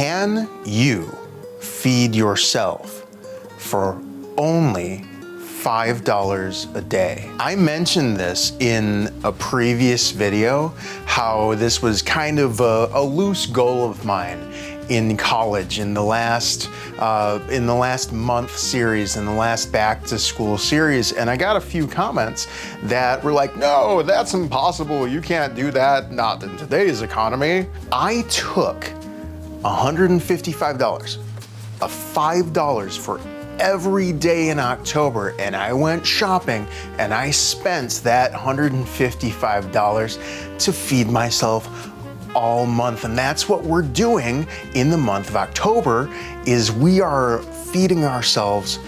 Can you feed yourself for only $5 a day? I mentioned this in a previous video, how this was kind of a loose goal of mine in college, in the last month series, in the last back to school series, and I got a few comments that were like, no, that's impossible, you can't do that, not in today's economy. I took $155, $5 for every day in October, and I went shopping and I spent that $155 to feed myself all month. And that's what we're doing in the month of October, is we are feeding ourselves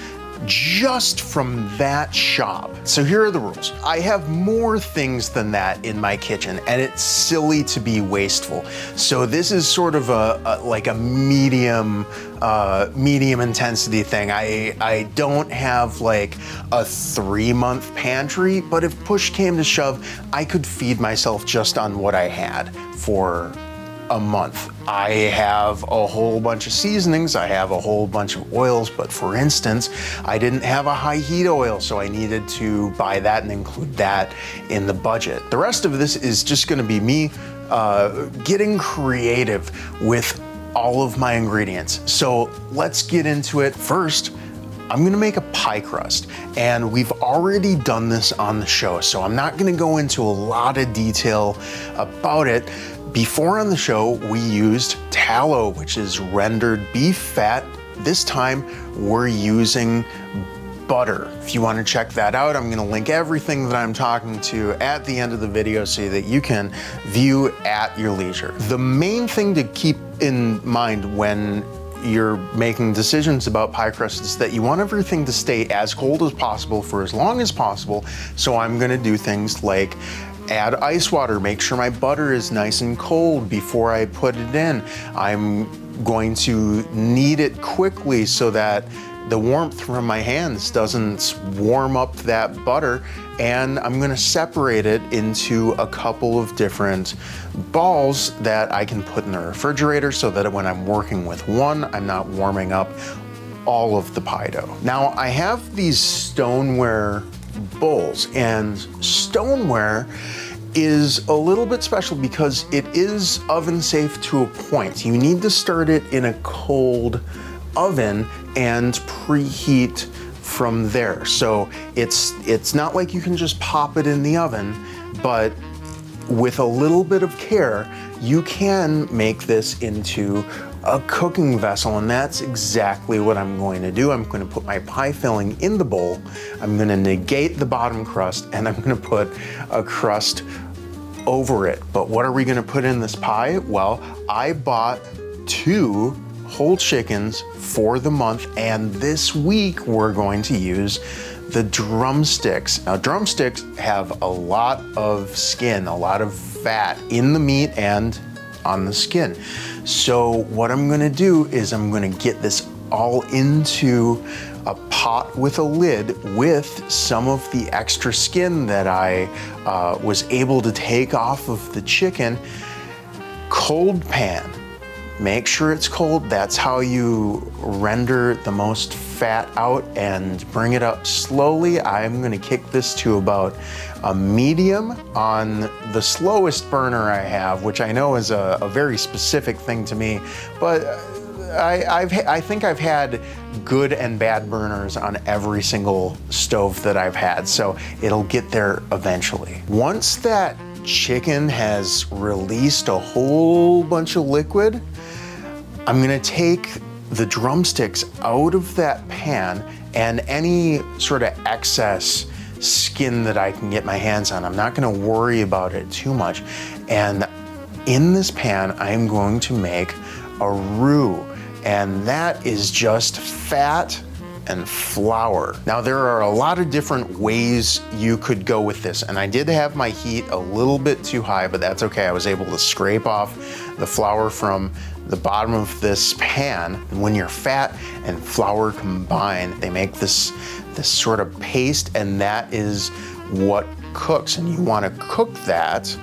just from that shop. So here are the rules. I have more things than that in my kitchen, and it's silly to be wasteful. So this is sort of like a medium intensity thing. I don't have like a 3-month pantry, but if push came to shove, I could feed myself just on what I had for a month. I have a whole bunch of seasonings, I have a whole bunch of oils, but for instance, I didn't have a high heat oil, so I needed to buy that and include that in the budget. The rest of this is just gonna be me getting creative with all of my ingredients. So let's get into it. First, I'm gonna make a pie crust, and we've already done this on the show, so I'm not gonna go into a lot of detail about it. Before on the show, we used tallow, which is rendered beef fat. This time, we're using butter. If you want to check that out, I'm gonna link everything that I'm talking to at the end of the video so that you can view at your leisure. The main thing to keep in mind when you're making decisions about pie crust is that you want everything to stay as cold as possible for as long as possible. So I'm gonna do things like add ice water, make sure my butter is nice and cold before I put it in. I'm going to knead it quickly so that the warmth from my hands doesn't warm up that butter, and I'm gonna separate it into a couple of different balls that I can put in the refrigerator so that when I'm working with one, I'm not warming up all of the pie dough. Now I have these stoneware bowls, and stoneware is a little bit special because it is oven safe to a point. You need to start it in a cold oven and preheat from there. So it's not like you can just pop it in the oven, but with a little bit of care, you can make this into a cooking vessel, and that's exactly what I'm going to do. I'm going to put my pie filling in the bowl, I'm going to negate the bottom crust, and I'm going to put a crust over it. But what are we going to put in this pie? Well, I bought 2 whole chickens for the month, and this week we're going to use the drumsticks. Now, drumsticks have a lot of skin, a lot of fat in the meat and on the skin. So what I'm gonna do is I'm gonna get this all into a pot with a lid with some of the extra skin that I was able to take off of the chicken. Cold pan. Make sure it's cold. That's how you render the most fat out, and bring it up slowly. I'm gonna kick this to about a medium on the slowest burner I have, which I know is a very specific thing to me, but I think I've had good and bad burners on every single stove that I've had, so it'll get there eventually. Once that chicken has released a whole bunch of liquid, I'm gonna take the drumsticks out of that pan and any sort of excess skin that I can get my hands on. I'm not gonna worry about it too much. And in this pan, I'm going to make a roux, and that is just fat and flour. Now, there are a lot of different ways you could go with this, and I did have my heat a little bit too high, but that's okay. I was able to scrape off the flour from the bottom of this pan. And when your fat and flour combine, they make this sort of paste, and that is what cooks. And you want to cook that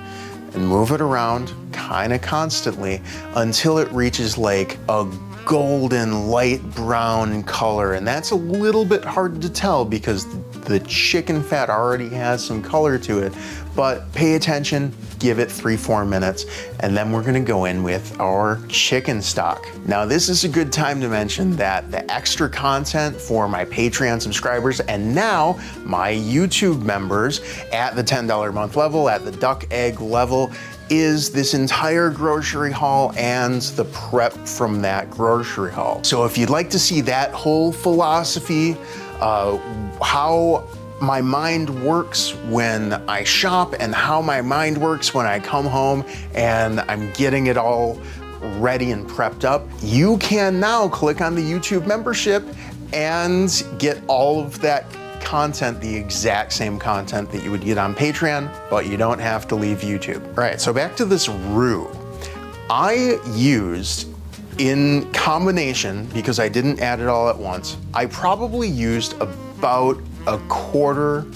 and move it around kind of constantly until it reaches like a golden light brown color. And that's a little bit hard to tell because the chicken fat already has some color to it, but pay attention, give it 3-4 minutes, and then we're gonna go in with our chicken stock. Now this is a good time to mention that the extra content for my Patreon subscribers and now my YouTube members at the $10 a month level, at the duck egg level, is this entire grocery haul and the prep from that grocery haul. So if you'd like to see that whole philosophy, how my mind works when I shop and how my mind works when I come home and I'm getting it all ready and prepped up, you can now click on the YouTube membership and get all of that content, the exact same content that you would get on Patreon, but you don't have to leave YouTube. All right, so back to this roux. I used, in combination, because I didn't add it all at once, I probably used about 1/4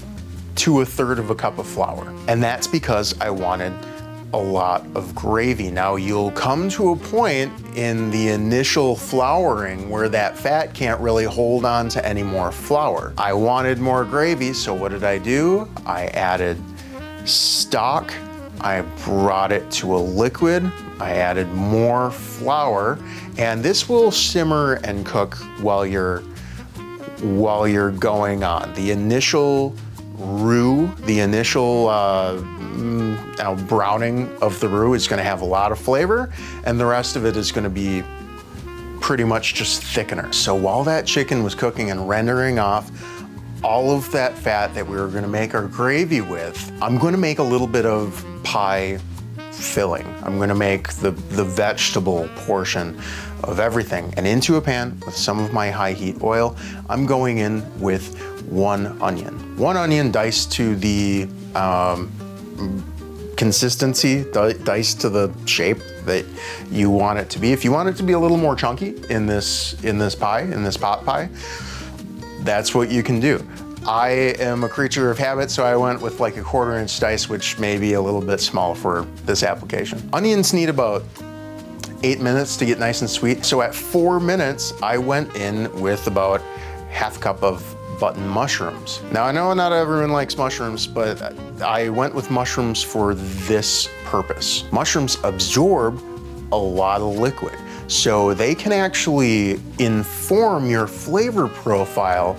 to 1/3 of a cup of flour. And that's because I wanted a lot of gravy. Now you'll come to a point in the initial flouring where that fat can't really hold on to any more flour. I wanted more gravy, so what did I do? I added stock, I brought it to a liquid, I added more flour, and this will simmer and cook while you're going on. The initial roux, the initial browning of the roux is gonna have a lot of flavor, and the rest of it is gonna be pretty much just thickener. So while that chicken was cooking and rendering off all of that fat that we were gonna make our gravy with, I'm gonna make a little bit of pie filling. I'm gonna make the vegetable portion of everything. And into a pan with some of my high heat oil, I'm going in with 1 onion. 1 onion diced to the consistency, diced to the shape that you want it to be. If you want it to be a little more chunky in this pot pie, that's what you can do. I am a creature of habit, so I went with like a 1/4 inch dice, which may be a little bit small for this application. Onions need about 8 minutes to get nice and sweet. So at 4 minutes, I went in with about 1/2 cup of button mushrooms. Now I know not everyone likes mushrooms, but I went with mushrooms for this purpose. Mushrooms absorb a lot of liquid, so they can actually inform your flavor profile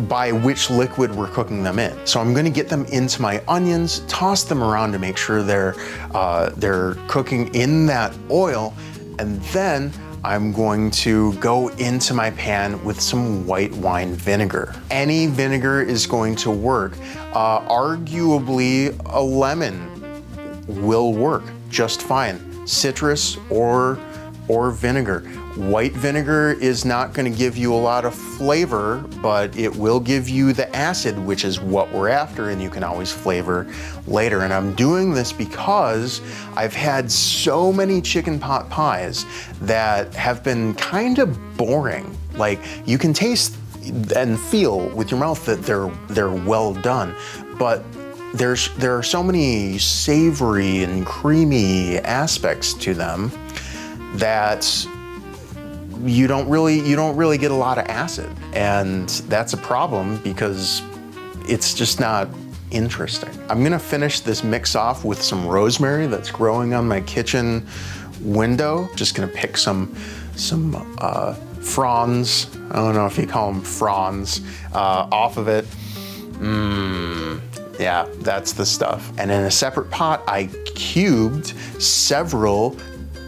by which liquid we're cooking them in. So I'm gonna get them into my onions, toss them around to make sure they're cooking in that oil, and then I'm going to go into my pan with some white wine vinegar. Any vinegar is going to work. Arguably, a lemon will work just fine. Citrus or vinegar. White vinegar is not gonna give you a lot of flavor, but it will give you the acid, which is what we're after, and you can always flavor later. And I'm doing this because I've had so many chicken pot pies that have been kind of boring. Like, you can taste and feel with your mouth that they're well done, but there are so many savory and creamy aspects to them that you don't really get a lot of acid, and that's a problem because it's just not interesting. I'm gonna finish this mix off with some rosemary that's growing on my kitchen window. Just gonna pick some fronds, I don't know if you call them fronds, off of it. Yeah, that's the stuff. And in a separate pot, I cubed several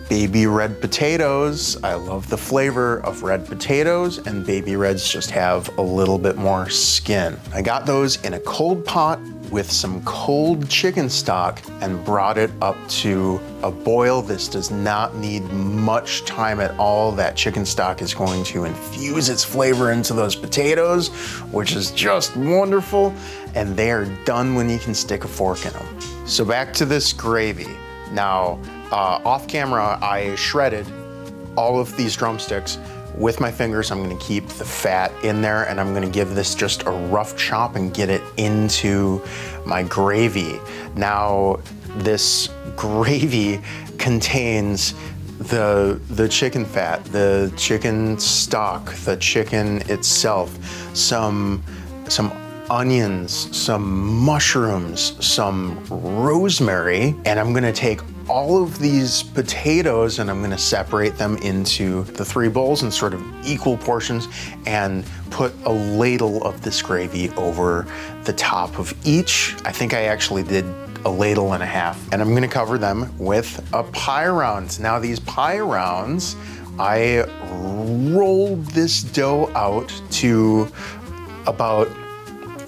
baby red potatoes. I love the flavor of red potatoes, and baby reds just have a little bit more skin. I got those in a cold pot with some cold chicken stock and brought it up to a boil. This does not need much time at all. That chicken stock is going to infuse its flavor into those potatoes, which is just wonderful, and they are done when you can stick a fork in them. So back to this gravy. Now, off camera, I shredded all of these drumsticks with my fingers, I'm gonna keep the fat in there, and I'm gonna give this just a rough chop and get it into my gravy. Now, this gravy contains the chicken fat, the chicken stock, the chicken itself, some onions, some mushrooms, some rosemary, and I'm gonna take all of these potatoes and I'm gonna separate them into the 3 bowls in sort of equal portions and put a ladle of this gravy over the top of each. I think I actually did a ladle and a half, and I'm gonna cover them with a pie round. Now these pie rounds, I rolled this dough out to about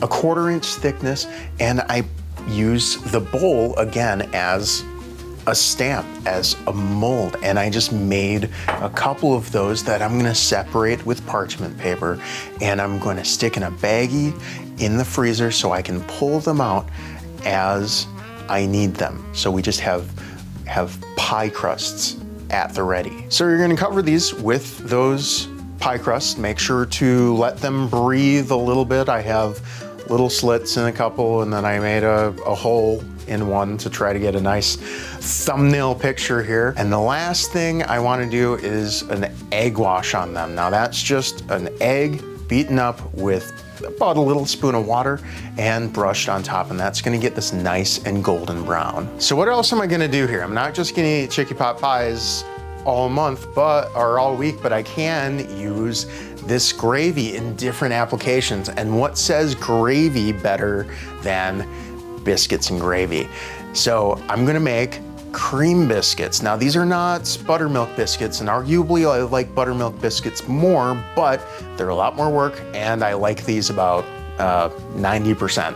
a 1/4 inch thickness, and I use the bowl again as a stamp, as a mold, and I just made a couple of those that I'm gonna separate with parchment paper, and I'm gonna stick in a baggie in the freezer so I can pull them out as I need them. So we just have pie crusts at the ready. So you're gonna cover these with those pie crusts. Make sure to let them breathe a little bit. I have little slits in a couple, and then I made a hole in one to try to get a nice thumbnail picture here. And the last thing I wanna do is an egg wash on them. Now that's just an egg beaten up with about a little spoon of water and brushed on top, and that's gonna get this nice and golden brown. So what else am I gonna do here? I'm not just gonna eat chicky pot pies all month, or all week, but I can use this gravy in different applications. And what says gravy better than biscuits and gravy? So I'm gonna make cream biscuits. Now these are not buttermilk biscuits, and arguably I like buttermilk biscuits more, but they're a lot more work, and I like these about 90%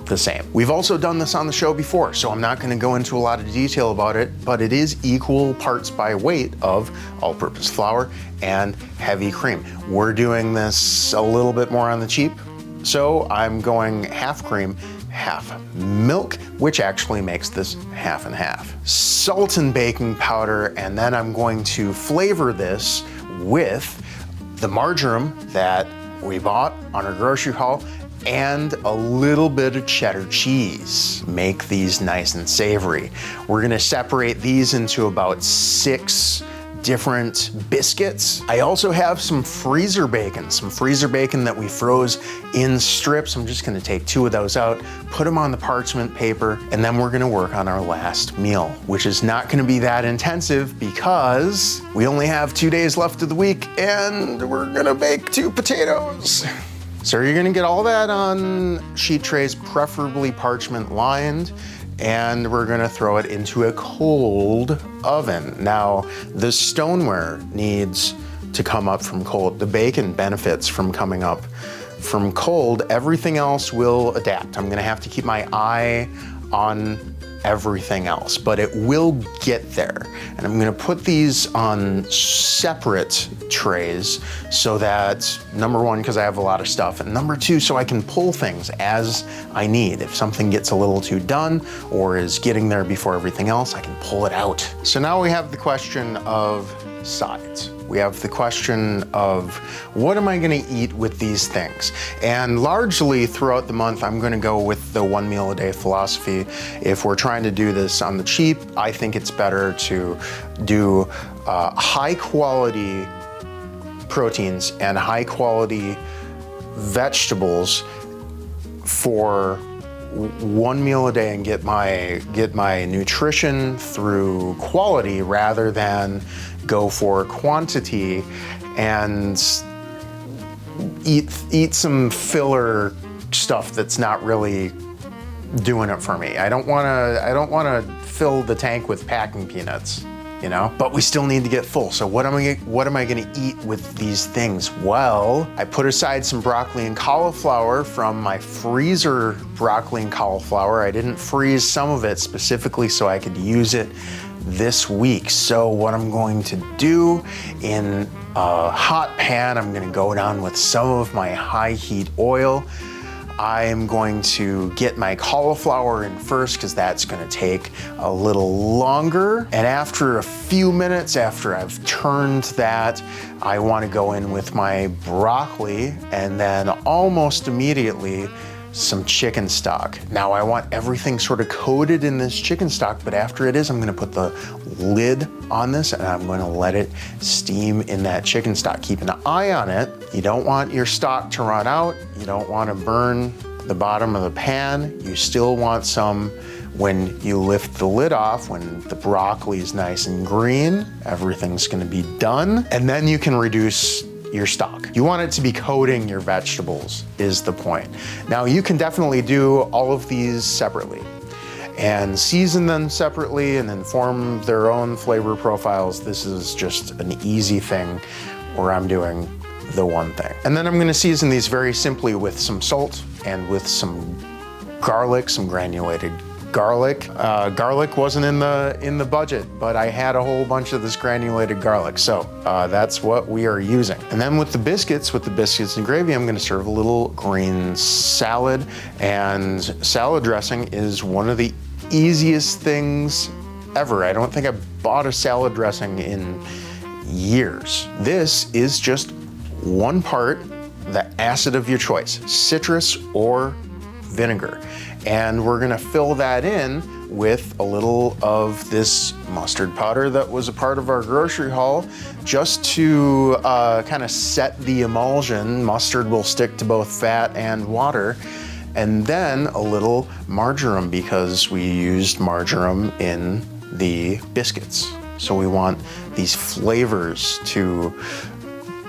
the same. We've also done this on the show before, so I'm not gonna go into a lot of detail about it, but it is equal parts by weight of all-purpose flour and heavy cream. We're doing this a little bit more on the cheap, so I'm going half cream, half milk, which actually makes this half and half. Salt and baking powder, and then I'm going to flavor this with the marjoram that we bought on our grocery haul and a little bit of cheddar cheese. Make these nice and savory. We're gonna separate these into about 6 different biscuits. I also have some freezer bacon that we froze in strips. I'm just gonna take 2 of those out, put them on the parchment paper, and then we're gonna work on our last meal, which is not gonna be that intensive because we only have 2 days left of the week and we're gonna bake 2 potatoes. So you're gonna get all that on sheet trays, preferably parchment lined, and we're gonna throw it into a cold oven. Now, the stoneware needs to come up from cold. The bacon benefits from coming up from cold. Everything else will adapt. I'm gonna have to keep my eye on everything else, but it will get there. And I'm gonna put these on separate trays so that, number 1, because I have a lot of stuff, and number 2, so I can pull things as I need. If something gets a little too done or is getting there before everything else, I can pull it out. So now we have the question of sides. We have the question of what am I gonna eat with these things? And largely throughout the month, I'm gonna go with the 1 meal a day philosophy. If we're trying to do this on the cheap, I think it's better to do high quality proteins and high quality vegetables for 1 meal a day and get my nutrition through quality rather than go for quantity and eat some filler stuff that's not really doing it for me. I don't wanna fill the tank with packing peanuts, you know? But we still need to get full. So what am I gonna eat with these things? Well, I put aside some broccoli and cauliflower from my freezer broccoli and cauliflower. I didn't freeze some of it specifically so I could use it this week. So what I'm going to do in a hot pan, I'm gonna go down with some of my high heat oil. I'm going to get my cauliflower in first because that's gonna take a little longer. And after a few minutes after I've turned that, I wanna go in with my broccoli, and then almost immediately some chicken stock. Now I want everything sort of coated in this chicken stock, but after it is, I'm gonna put the lid on this and I'm gonna let it steam in that chicken stock. Keep an eye on it. You don't want your stock to run out. You don't wanna burn the bottom of the pan. You still want some when you lift the lid off, when the broccoli is nice and green, everything's gonna be done. And then you can reduce your stock. You want it to be coating your vegetables is the point. Now you can definitely do all of these separately and season them separately and then form their own flavor profiles. This is just an easy thing where I'm doing the one thing. And then I'm gonna season these very simply with some salt and with some garlic, some granulated garlic. Garlic wasn't in the budget, but I had a whole bunch of this granulated garlic, so that's what we are using. And then with the biscuits and gravy, I'm gonna serve a little green salad, and salad dressing is one of the easiest things ever. I don't think I bought a salad dressing in years. This is just 1 part the acid of your choice, citrus or vinegar. And we're gonna fill that in with a little of this mustard powder that was a part of our grocery haul, just to kind of set the emulsion. Mustard will stick to both fat and water. And then a little marjoram, because we used marjoram in the biscuits. So we want these flavors to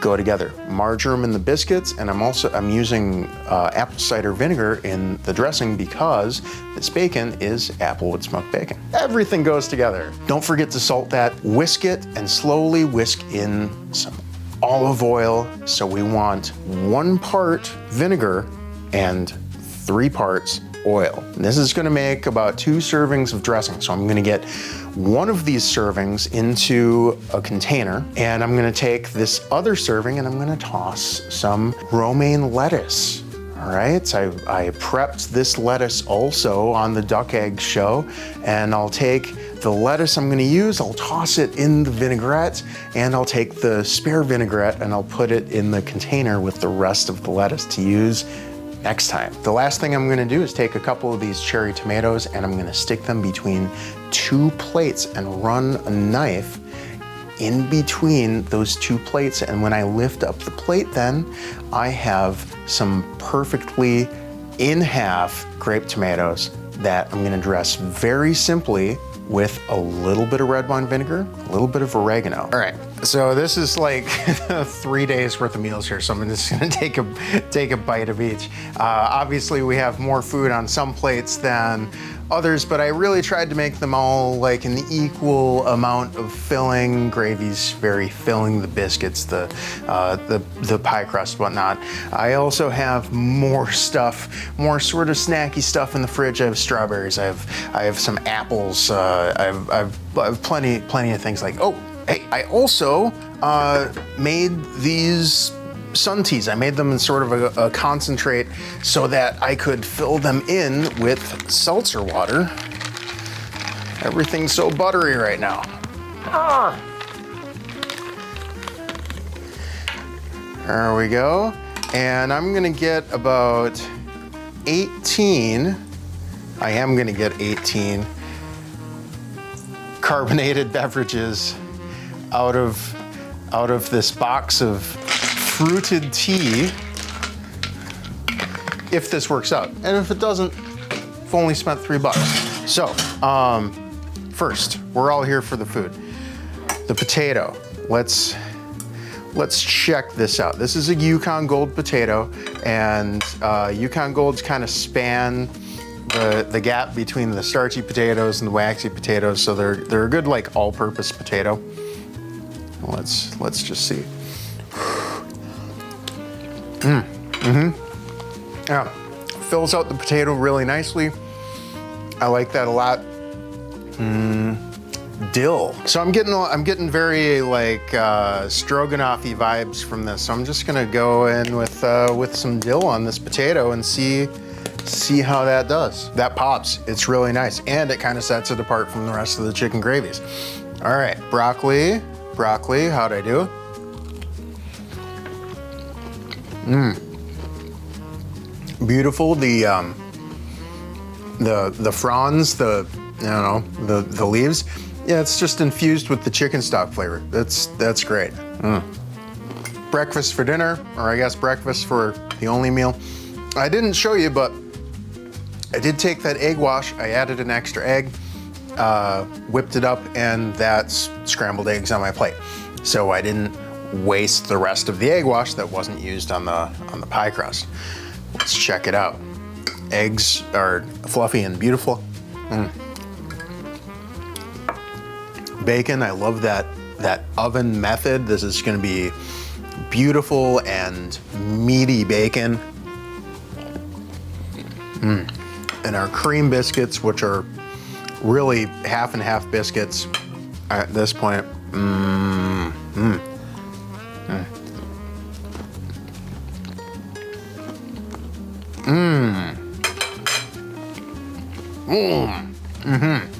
go together. Marjoram in the biscuits, and I'm using apple cider vinegar in the dressing because this bacon is applewood smoked bacon. Everything goes together. Don't forget to salt that. Whisk it and slowly whisk in some olive oil. So we want 1 part vinegar and 3 parts oil. And this is gonna make about 2 servings of dressing. So I'm gonna get 1 of these servings into a container, and I'm gonna take this other serving and I'm gonna toss some romaine lettuce. All right, I prepped this lettuce also on the Duck Egg show, and I'll take the lettuce I'm gonna use, I'll toss it in the vinaigrette, and I'll take the spare vinaigrette and I'll put it in the container with the rest of the lettuce to use next time. The last thing I'm gonna do is take a couple of these cherry tomatoes and I'm gonna stick them between 2 plates and run a knife in between those 2 plates. And when I lift up the plate, then I have some perfectly in half grape tomatoes that I'm gonna dress very simply with a little bit of red wine vinegar, a little bit of oregano. All right, so this is like 3 days worth of meals here, so I'm just gonna take a bite of each. Obviously, we have more food on some plates than others, but I really tried to make them all like an equal amount of filling. Gravy's very filling, the biscuits, the pie crust, whatnot. I also have more stuff, more sort of snacky stuff in the fridge. I have strawberries, I have some apples, I have plenty of things like, oh, hey, I also made these sun teas. I made them in sort of a concentrate so that I could fill them in with seltzer water. Everything's so buttery right now. There we go. And I'm gonna get about 18, I am gonna get 18 carbonated beverages out of this box of fruited tea, if this works out. And if it doesn't, I've only spent $3. So, first, we're all here for the food. The potato, let's check this out. This is a Yukon Gold potato, and Yukon Golds kind of span the gap between the starchy potatoes and the waxy potatoes, so they're a good like all-purpose potato. Let's just see. Yeah, fills out the potato really nicely. I like that a lot. dill. So I'm getting very like stroganoff-y vibes from this. So I'm just gonna go in with some dill on this potato and see how that does. That pops. It's really nice, and it kind of sets it apart from the rest of the chicken gravies. All right, broccoli. How'd I do? Beautiful. The fronds, the leaves. Yeah, it's just infused with the chicken stock flavor. That's great. Breakfast for dinner, or I guess breakfast for the only meal. I didn't show you, but I did take that egg wash. I added an extra egg, whipped it up, and that's scrambled eggs on my plate. So I didn't waste the rest of the egg wash that wasn't used on the pie crust. Let's check it out. Eggs are fluffy and beautiful. Bacon, I love that oven method. This is gonna be beautiful and meaty bacon. And our cream biscuits, which are really half and half biscuits at this point.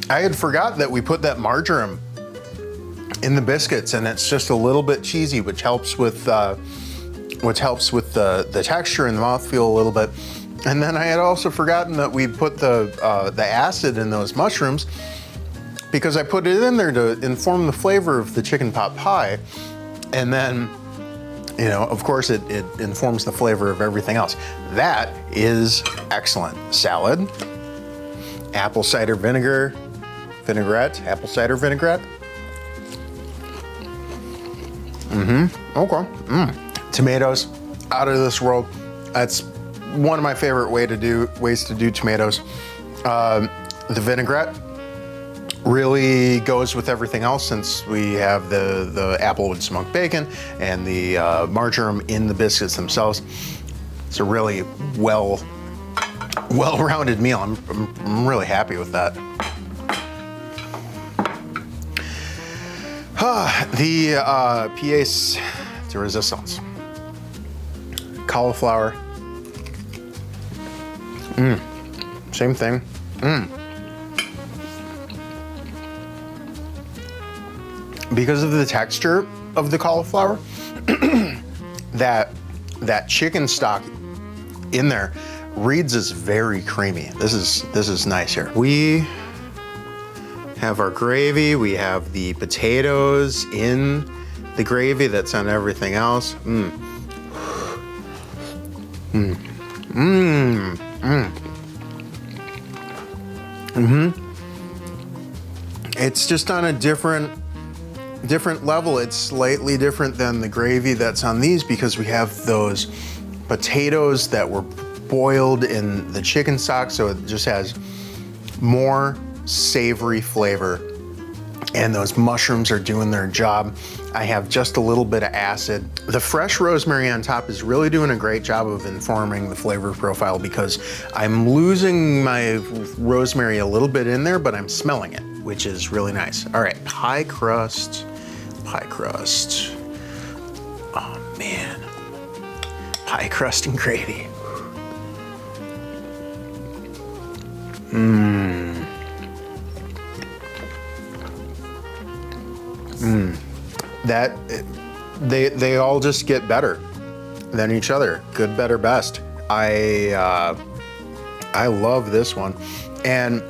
I had forgot that we put that marjoram in the biscuits, and it's just a little bit cheesy, which helps with the texture and the mouthfeel a little bit. And then I had also forgotten that we put the acid in those mushrooms, because I put it in there to inform the flavor of the chicken pot pie, and then, you know, of course it informs the flavor of everything else. That is excellent. Salad, apple cider vinaigrette, apple cider vinaigrette. Okay. Tomatoes, out of this world. That's one of my favorite ways to do tomatoes. The vinaigrette really goes with everything else, since we have the applewood smoked bacon and the marjoram in the biscuits themselves. It's a really well-rounded meal. I'm really happy with that. The pièce de résistance. Cauliflower. Same thing. Because of the texture of the cauliflower, that chicken stock in there reads as very creamy. This is nice here. We have our gravy. We have the potatoes in the gravy that's on everything else. It's just on a different level. It's slightly different than the gravy that's on these, because we have those potatoes that were boiled in the chicken stock, so it just has more savory flavor, and those mushrooms are doing their job. I have just a little bit of acid. The fresh rosemary on top is really doing a great job of informing the flavor profile, because I'm losing my rosemary a little bit in there, but I'm smelling it, which is really nice. All right, pie crust. Oh man, pie crust and gravy. They all just get better than each other. Good, better, best. I love this one, and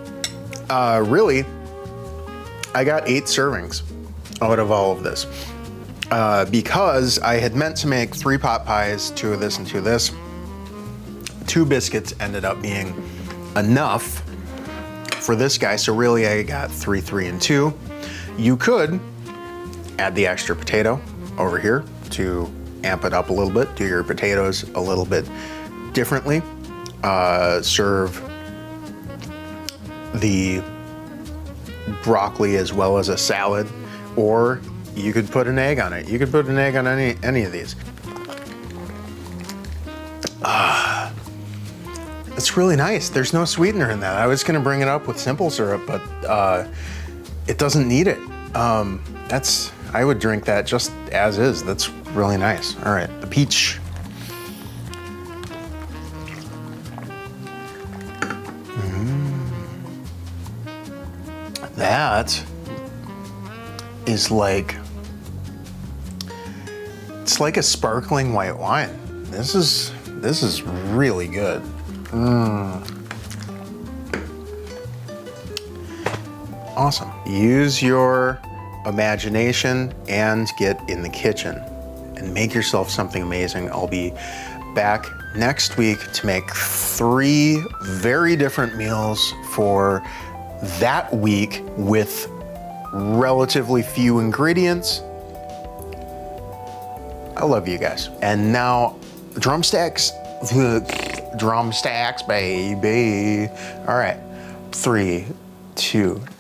really, I got 8 servings out of all of this, because I had meant to make 3 pot pies, 2 of this and 2 of this. 2 biscuits ended up being enough for this guy, so really I got 3, 3, and 2. You could add the extra potato over here to amp it up a little bit, do your potatoes a little bit differently, serve the broccoli as well as a salad, or you could put an egg on it. You could put an egg on any of these. It's really nice. There's no sweetener in that. I was gonna bring it up with simple syrup, but it doesn't need it. I would drink that just as is. That's really nice. All right, the peach. That is like, it's like a sparkling white wine. This is really good. Awesome. Use your imagination and get in the kitchen and make yourself something amazing. I'll be back next week to make 3 very different meals for that week with relatively few ingredients. I love you guys. And now, drumsticks. Drumsticks, baby. All right, 3, 2,